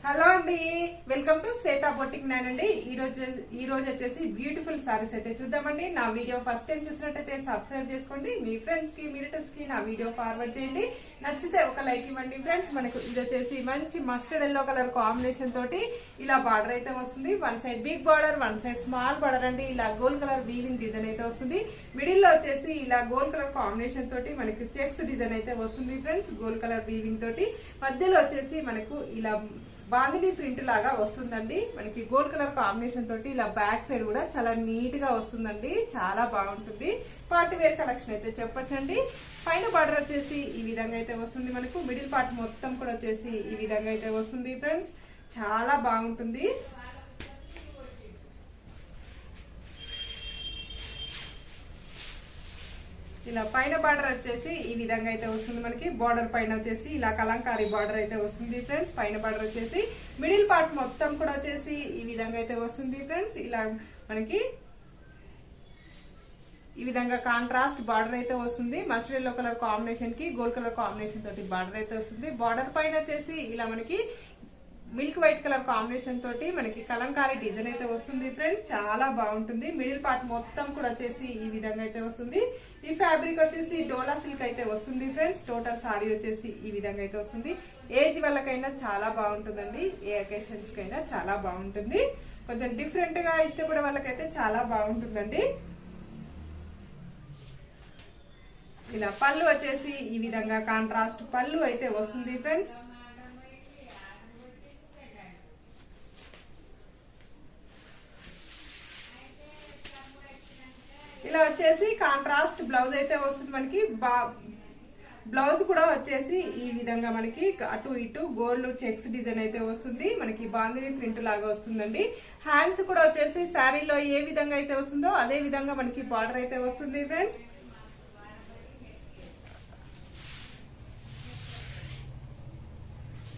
Hello అండి, welcome to Shweta boutique అండి. ఈ రోజు వచ్చేసి బ్యూటిఫుల్ సారీస్ అయితే చూద్దామండి. నా వీడియో ఫస్ట్ టైం చూసినట్టయితే సబ్స్క్రైబ్ చేసుకోండి. మీ ఫ్రెండ్స్ కి రిలేటివ్స్ కి నా వీడియో ఫార్వర్డ్ చేయండి. నచ్చితే ఒక లైక్ ఇవ్వండి ఫ్రెండ్స్. మనకు ఇది వచ్చేసి మంచి మస్టర్డ్ ఎల్లో కలర్ కాంబినేషన్ తోటి ఇలా బార్డర్ అయితే వస్తుంది. One side big border, one side small border అండి. ఇలా గోల్డ్ కలర్ వీవింగ్ డిజైన్ అయితే వస్తుంది. మిడిల్ లో వచ్చేసి ఇలా గోల్డ్ కలర్ కాంబినేషన్ తోటి మనకి చెక్స్ డిజైన్ అయితే వస్తుంది ఫ్రెండ్స్. గోల్డ్ కలర్ వీవింగ్ తోటి మధ్యలో వచ్చేసి మనకు ఇలా బాందిని ప్రింట్ లాగా వస్తుందండి. మనకి గోల్డ్ కలర్ కాంబినేషన్ తోటి ఇలా బ్యాక్ సైడ్ కూడా చాలా నీట్ గా వస్తుందండి. చాలా బాగుంటుంది. పార్టీ వేర్ కలెక్షన్ అయితే చెప్పొచ్చండి. పైన బార్డర్ వచ్చేసి ఈ విధంగా అయితే వస్తుంది. మనకు మిడిల్ పార్ట్ మొత్తం కూడా వచ్చేసి ఈ విధంగా అయితే వస్తుంది ఫ్రెండ్స్. చాలా బాగుంటుంది. ఇలా పైన బార్డర్ వచ్చేసి ఈ విధంగా అయితే వస్తుంది. మనకి బార్డర్ పైన వచ్చేసి ఇలా కలంకారీ బార్డర్ అయితే వస్తుంది ఫ్రెండ్స్. పైన బార్డర్ వచ్చేసి మిడిల్ పార్ట్ మొత్తం కూడా వచ్చేసి ఈ విధంగా అయితే వస్తుంది ఫ్రెండ్స్. ఇలా మనకి ఈ విధంగా కాంట్రాస్ట్ బార్డర్ అయితే వస్తుంది. మస్టర్డ్ ఎల్లో కలర్ కాంబినేషన్ కి గోల్డ్ కలర్ కాంబినేషన్ తోటి బార్డర్ అయితే వస్తుంది. బార్డర్ పైన వచ్చేసి ఇలా మనకి మిల్క్ వైట్ కలర్ కాంబినేషన్ తోటి మనకి కలంకారీ డిజైన్ అయితే వస్తుంది ఫ్రెండ్స్. చాలా బాగుంటుంది. మిడిల్ పార్ట్ మొత్తం కూడా వచ్చేసి ఈ విధంగా అయితే వస్తుంది. ఈ ఫ్యాబ్రిక్ వచ్చేసి డోలా సిల్క్ అయితే వస్తుంది ఫ్రెండ్స్. టోటల్ సారీ వచ్చేసి ఈ విధంగా అయితే వస్తుంది. ఏజ్ వాళ్ళకైనా చాలా బాగుంటుందండి. ఏ అకేషన్స్ కైనా చాలా బాగుంటుంది. కొంచెం డిఫరెంట్ గా ఇష్టపడే వాళ్ళకైతే చాలా బాగుంటుందండి. ఇలా పళ్ళు వచ్చేసి ఈ విధంగా కాంట్రాస్ట్ పళ్ళు అయితే వస్తుంది ఫ్రెండ్స్. ఇలా వచ్చేసి కాంట్రాస్ట్ బ్లౌజ్ అయితే వస్తుంది మనకి. బ్లౌజ్ కూడా వచ్చేసి ఈ విధంగా మనకి అటు ఇటు గోల్డ్ చెక్స్ డిజైన్ అయితే వస్తుంది. మనకి బాందిని ప్రింట్ లాగా వస్తుందండి. హ్యాండ్స్ కూడా వచ్చేసి శారీలో ఏ విధంగా అయితే వస్తుందో అదే విధంగా మనకి బార్డర్ అయితే వస్తుంది ఫ్రెండ్స్.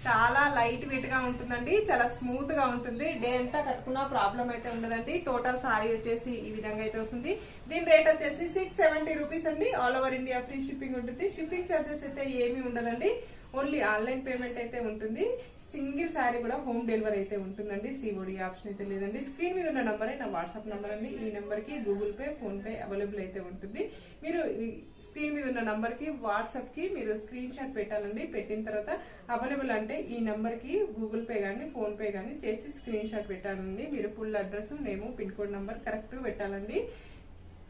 చాలా లైట్ వెయిట్ గా ఉంటుందండి. చాలా స్మూత్ గా ఉంటుంది. డే అంతా కట్టుకున్న ప్రాబ్లం అయితే ఉండదండి. టోటల్ సారీ వచ్చేసి ఈ విధంగా అయితే వస్తుంది. దీని రేట్ వచ్చేసి 670 రూపీస్ అండి. All over India free shipping ఉంటుంది. షిప్పింగ్ చార్జెస్ అయితే ఏమీ ఉండదండి. ఓన్లీ ఆన్లైన్ పేమెంట్ అయితే ఉంటుంది. సింగిల్ శారీ కూడా హోమ్ డెలివరీ అయితే ఉంటుందండి. సిఓడి ఆప్షన్ అయితే లేదండి. స్క్రీన్ మీద ఉన్న నంబరే నా వాట్సాప్ నంబర్ అండి. ఈ నెంబర్ కి Google pay, phone pay available అయితే ఉంటుంది. మీరు స్క్రీన్ మీద ఉన్న నంబర్ కి వాట్సాప్ కి మీరు స్క్రీన్ షాట్ పెట్టాలండి. పెట్టిన తర్వాత అవైలబుల్ అంటే ఈ నెంబర్ కి గూగుల్ పే గానీ ఫోన్ పే గానీ చేసి స్క్రీన్ షాట్ పెట్టాలండి. మీరు full address, name, pin code number correct పెట్టాలండి.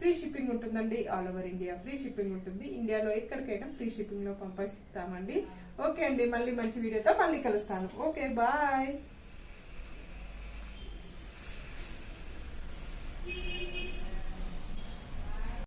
ఫ్రీ షిప్పింగ్ ఉంటుందండి. All over India free shipping ఉంటుంది. ఇండియాలో ఎక్కడికైనా ఫ్రీ షిప్పింగ్ లో పంపిస్తామండి. ఓకే అండి, మళ్ళీ మంచి వీడియోతో మళ్ళీ కలుస్తాను. Okay, bye.